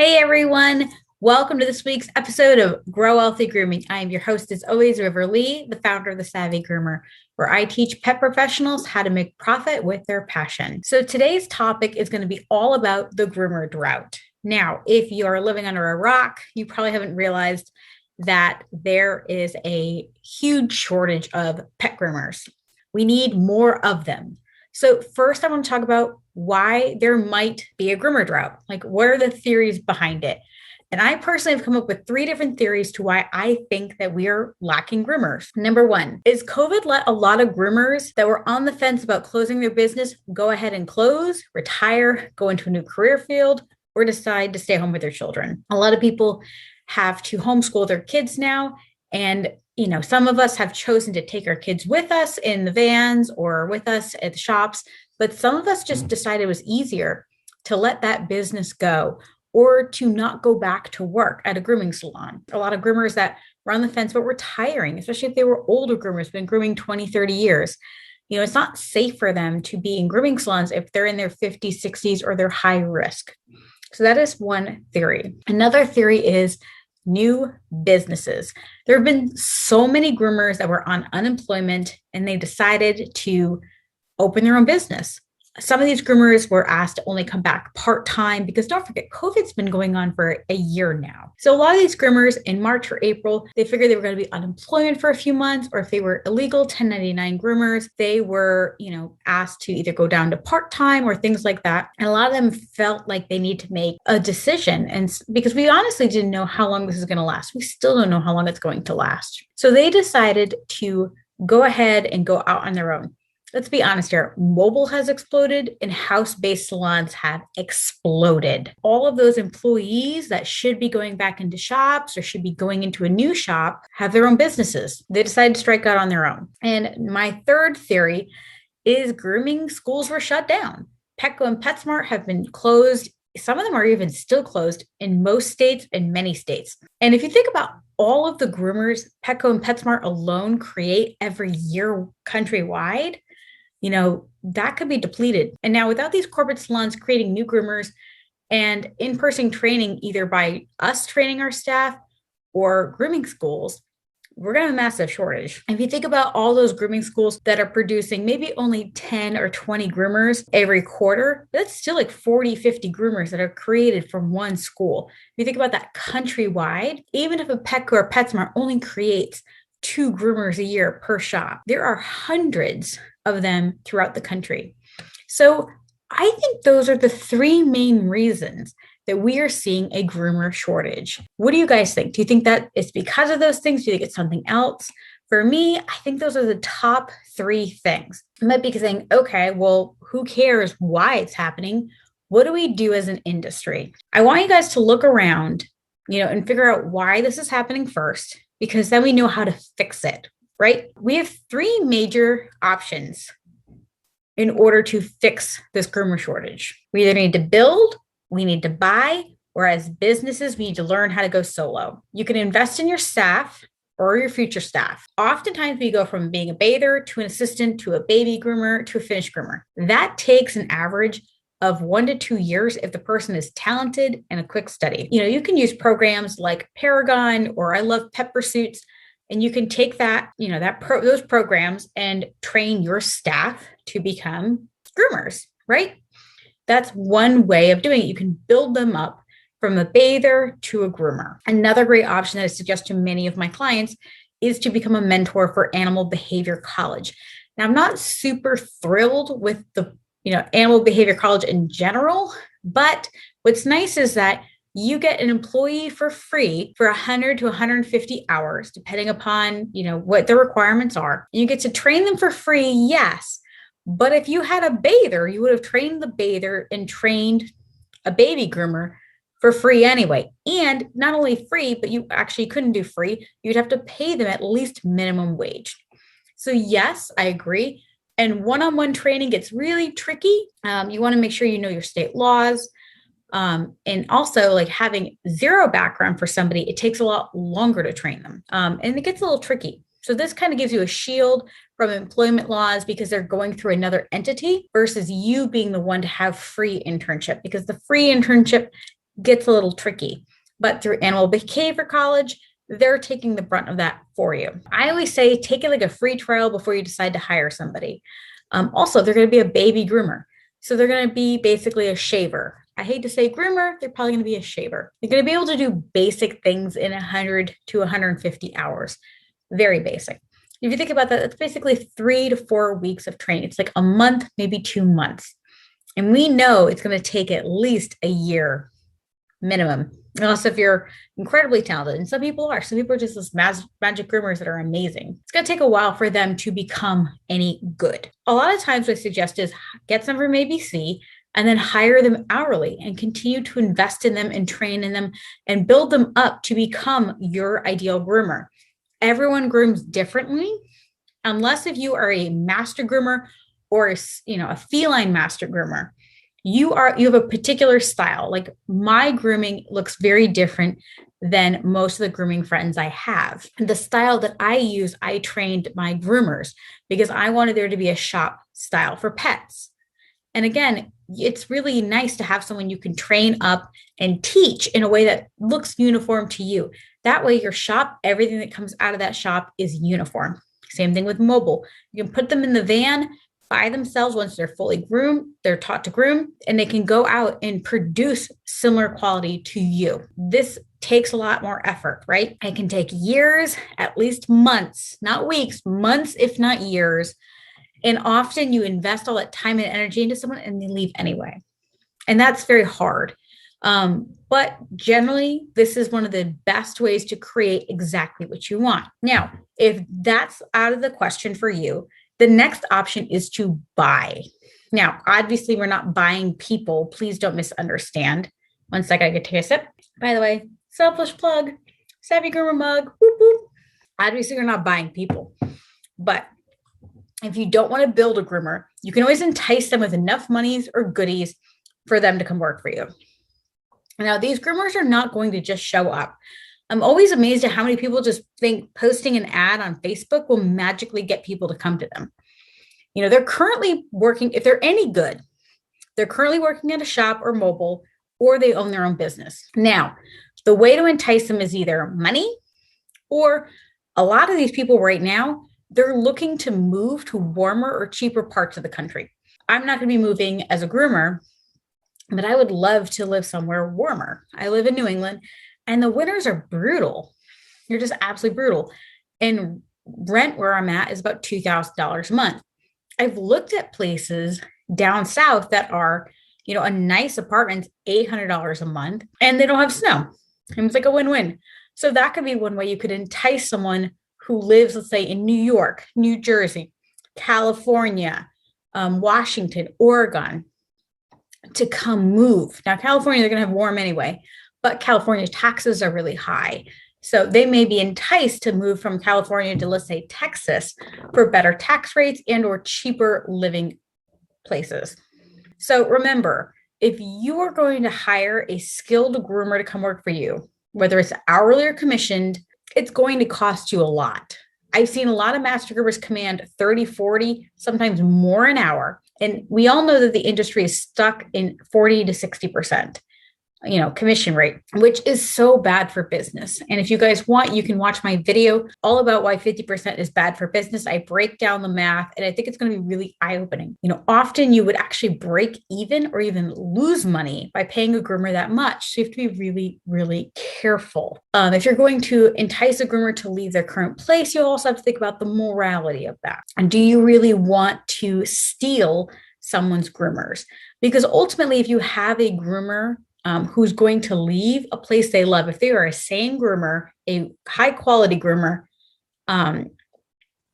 Hey everyone, welcome to this week's episode of Grow Wealthy Grooming. I am your host, as always, River Lee, the founder of the Savvy Groomer, where I teach pet professionals how to make profit with their passion. So today's topic is going to be all about the groomer drought. Now, if you are living under a rock, you probably haven't realized that there is a huge shortage of pet groomers. We need more of them. So first I want to talk about why there might be a groomer drought. Like, what are the theories behind it? And I personally have come up with 3 different theories to why I think that we are lacking groomers. Number one, is COVID let a lot of groomers that were on the fence about closing their business go ahead and close, retire, go into a new career field, or decide to stay home with their children. A lot of people have to homeschool their kids now. And some of us have chosen to take our kids with us in the vans or with us at the shops, but some of us just decided it was easier to let that business go or to not go back to work at a grooming salon. A lot of groomers that were on the fence about retiring, especially if they were older groomers, been grooming 20, 30 years. It's not safe for them to be in grooming salons if they're in their 50s, 60s, or they're high risk. So that is one theory. Another theory is new businesses. There have been so many groomers that were on unemployment and they decided to open their own business. Some of these groomers were asked to only come back part-time because don't forget, COVID's been going on for a year now. So a lot of these groomers in March or April, they figured they were going to be unemployment for a few months, or if they were illegal 1099 groomers, they were, asked to either go down to part-time or things like that. And a lot of them felt like they need to make a decision. And because we honestly didn't know how long this is going to last. We still don't know how long it's going to last. So they decided to go ahead and go out on their own. Let's be honest here, mobile has exploded and house-based salons have exploded. All of those employees that should be going back into shops or should be going into a new shop have their own businesses. They decided to strike out on their own. And my third theory is grooming schools were shut down. Petco and PetSmart have been closed. Some of them are even still closed in most states and many states. And if you think about all of the groomers Petco and PetSmart alone create every year countrywide, that could be depleted. And now without these corporate salons creating new groomers and in-person training, either by us training our staff or grooming schools, we're going to have a massive shortage. If you think about all those grooming schools that are producing maybe only 10 or 20 groomers every quarter, that's still like 40, 50 groomers that are created from one school. If you think about that countrywide, even if a Petco or PetSmart only creates 2 groomers a year per shop, there are hundreds of them throughout the country. So I think those are the 3 main reasons that we are seeing a groomer shortage. What do you guys think? Do you think that it's because of those things? Do you think it's something else? For me, I think those are the top 3 things. You might be saying, okay, well, who cares why it's happening? What do we do as an industry? I want you guys to look around, and figure out why this is happening first, because then we know how to fix it. Right? We have 3 major options in order to fix this groomer shortage. We either need to build, we need to buy, or as businesses, we need to learn how to go solo. You can invest in your staff or your future staff. Oftentimes we go from being a bather to an assistant to a baby groomer to a finished groomer. That takes an average of 1 to 2 years if the person is talented and a quick study. You can use programs like Paragon, or I love Pet Pursuits. And you can take that, those programs and train your staff to become groomers, right? That's one way of doing it. You can build them up from a bather to a groomer. Another great option that I suggest to many of my clients is to become a mentor for Animal Behavior College. Now, I'm not super thrilled with the, Animal Behavior College in general, but what's nice is that you get an employee for free for 100 to 150 hours, depending upon, what the requirements are. You get to train them for free, yes. But if you had a bather, you would have trained the bather and trained a baby groomer for free anyway. And not only free, but you actually couldn't do free. You'd have to pay them at least minimum wage. So yes, I agree. And one-on-one training gets really tricky. You want to make sure you know your state laws. And also, like, having zero background for somebody, it takes a lot longer to train them. And it gets a little tricky. So this kind of gives you a shield from employment laws because they're going through another entity versus you being the one to have free internship, because the free internship gets a little tricky. But through animal behavior college, they're taking the brunt of that for you. I always say take it like a free trial before you decide to hire somebody. Also, they're going to be a baby groomer. So they're going to be basically a shaver. I hate to say groomer, they're probably going to be a shaver. They're going to be able to do basic things in 100 to 150 hours. Very basic. If you think about that, it's basically 3 to 4 weeks of training. It's like a month, maybe 2 months. And we know it's going to take at least a year minimum, unless if you're incredibly talented. And some people are. Some people are just this magic groomers that are amazing. It's going to take a while for them to become any good. A lot of times what I suggest is get some from ABC and then hire them hourly and continue to invest in them and train in them and build them up to become your ideal groomer. Everyone grooms differently, unless if you are a master groomer or a feline master groomer. You have a particular style. Like my grooming looks very different than most of the grooming friends I have. The style that I use, I trained my groomers because I wanted there to be a shop style for pets. And again, it's really nice to have someone you can train up and teach in a way that looks uniform to you. That way your shop, everything that comes out of that shop is uniform. Same thing with mobile. You can put them in the van by themselves once they're fully groomed, they're taught to groom, and they can go out and produce similar quality to you. This takes a lot more effort, right? It can take years, at least months, not weeks, months, if not years. And often you invest all that time and energy into someone and they leave anyway. And that's very hard. But generally, this is one of the best ways to create exactly what you want. Now, if that's out of the question for you, the next option is to buy. Now, obviously, we're not buying people. Please don't misunderstand. One second, I get to take a sip. By the way, selfish plug, Savvy Groomer mug. Whoop, whoop. Obviously, you're not buying people. But if you don't want to build a groomer, you can always entice them with enough monies or goodies for them to come work for you. Now, these groomers are not going to just show up. I'm always amazed at how many people just think posting an ad on Facebook will magically get people to come to them. They're currently working, if they're any good, they're currently working at a shop or mobile, or they own their own business. Now, the way to entice them is either money, or a lot of these people right now, they're looking to move to warmer or cheaper parts of the country. I'm not going to be moving as a groomer, but I would love to live somewhere warmer. I live in New England and the winters are brutal. They're just absolutely brutal. And rent where I'm at is about $2,000 a month. I've looked at places down south that are, a nice apartment, $800 a month, and they don't have snow. And it's like a win-win. So that could be one way you could entice someone who lives, let's say, in New York, New Jersey, California, Washington, Oregon, to come move. Now, California, they're going to have warm anyway, but California's taxes are really high. So they may be enticed to move from California to, let's say, Texas for better tax rates and or cheaper living places. So remember, if you are going to hire a skilled groomer to come work for you, whether it's hourly or commissioned, it's going to cost you a lot. I've seen a lot of master groomers command 30, 40, sometimes more an hour. And we all know that the industry is stuck in 40 to 60%, commission rate, which is so bad for business. And if you guys want, you can watch my video all about why 50% is bad for business. I break down the math and I think it's going to be really eye-opening. Often you would actually break even or even lose money by paying a groomer that much. So you have to be really, really careful. If you're going to entice a groomer to leave their current place, you also have to think about the morality of that. And do you really want to steal someone's groomers? Because ultimately, if you have a groomer who's going to leave a place they love, if they are a sane groomer, a high quality groomer, and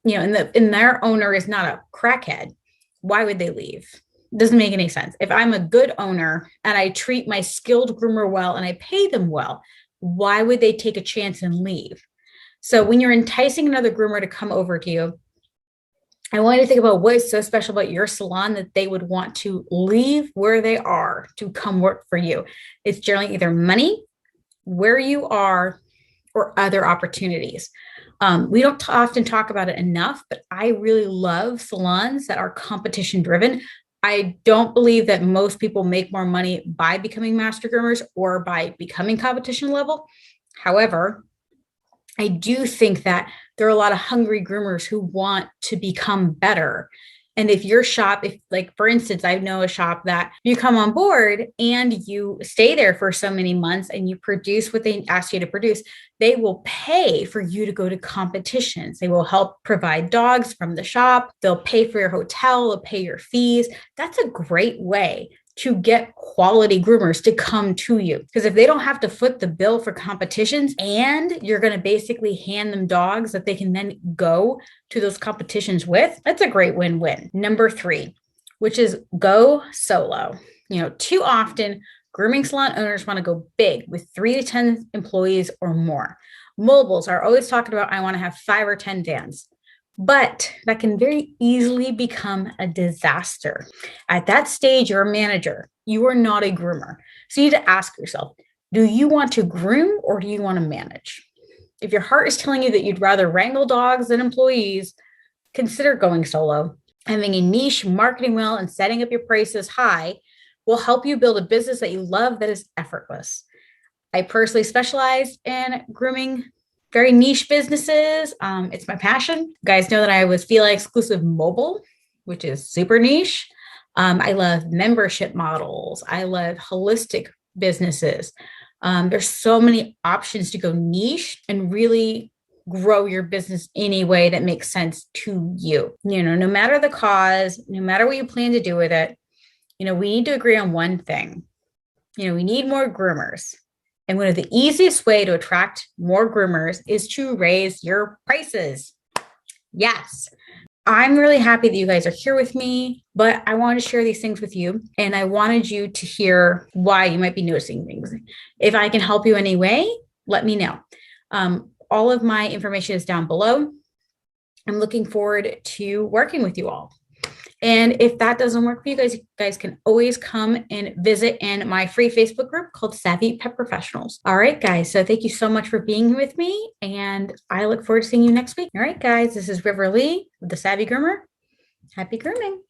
their owner is not a crackhead, why would they leave? It doesn't make any sense. If I'm a good owner and I treat my skilled groomer well and I pay them well, why would they take a chance and leave? So when you're enticing another groomer to come over to you, I want you to think about what is so special about your salon that they would want to leave where they are to come work for you. It's generally either money, where you are, or other opportunities. We don't often talk about it enough, but I really love salons that are competition driven. I don't believe that most people make more money by becoming master groomers or by becoming competition level. However, I do think that there are a lot of hungry groomers who want to become better. And if your shop, if like for instance, I know a shop that you come on board and you stay there for so many months and you produce what they ask you to produce, they will pay for you to go to competitions. They will help provide dogs from the shop. They'll pay for your hotel, they'll pay your fees. That's a great way to get quality groomers to come to you. Because if they don't have to foot the bill for competitions and you're going to basically hand them dogs that they can then go to those competitions with, that's a great win-win. Number 3, which is go solo. Too often grooming salon owners want to go big with 3 to 10 employees or more. Mobiles are always talking about, I want to have 5 or 10 vans. But that can very easily become a disaster. At that stage, you're a manager. You are not a groomer. So you need to ask yourself, do you want to groom or do you want to manage? If your heart is telling you that you'd rather wrangle dogs than employees, consider going solo. Having a niche, marketing well, and setting up your prices high will help you build a business that you love that is effortless. I personally specialize in grooming very niche businesses. It's my passion. You guys know that I was Feli exclusive mobile, which is super niche. I love membership models. I love holistic businesses. There's so many options to go niche and really grow your business in a way that makes sense to you. No matter the cause, no matter what you plan to do with it, we need to agree on one thing. We need more groomers. And one of the easiest way to attract more groomers is to raise your prices. Yes. I'm really happy that you guys are here with me, but I wanted to share these things with you. And I wanted you to hear why you might be noticing things. If I can help you in any way, let me know. All of my information is down below. I'm looking forward to working with you all. And if that doesn't work for you guys can always come and visit in my free Facebook group called Savvy Pet Professionals. All right, guys. So thank you so much for being here with me. And I look forward to seeing you next week. All right, guys. This is River Lee with the Savvy Groomer. Happy grooming.